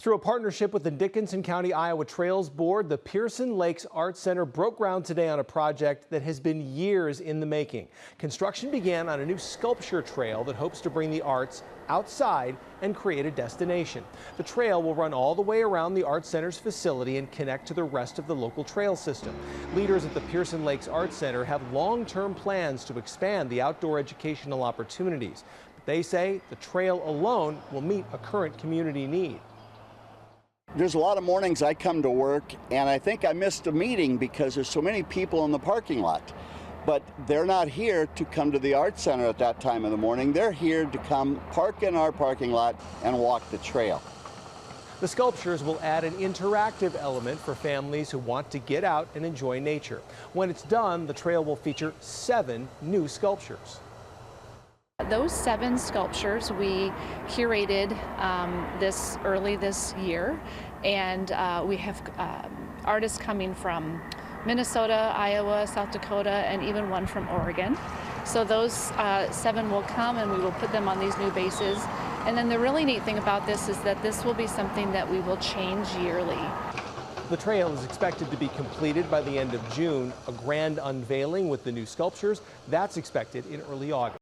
Through a partnership with the Dickinson County, Iowa Trails Board, the Pearson Lakes Arts Center broke ground today on a project that has been years in the making. Construction began on a new sculpture trail that hopes to bring the arts outside and create a destination. The trail will run all the way around the Arts Center's facility and connect to the rest of the local trail system. Leaders at the Pearson Lakes Arts Center have long-term plans to expand the outdoor educational opportunities. But they say the trail alone will meet a current community need. There's a lot of mornings I come to work and I think I missed a meeting because there's so many people in the parking lot. But they're not here to come to the Arts Center at that time of the morning. They're here to come park in our parking lot and walk the trail. The sculptures will add an interactive element for families who want to get out and enjoy nature. When it's done, the trail will feature 7 new sculptures. Those 7 sculptures we curated early this year, and we have artists coming from Minnesota, Iowa, South Dakota, and even one from Oregon. So those 7 will come and we will put them on these new bases. And then the really neat thing about this is that this will be something that we will change yearly. The trail is expected to be completed by the end of June. A grand unveiling with the new sculptures, that's expected in early August.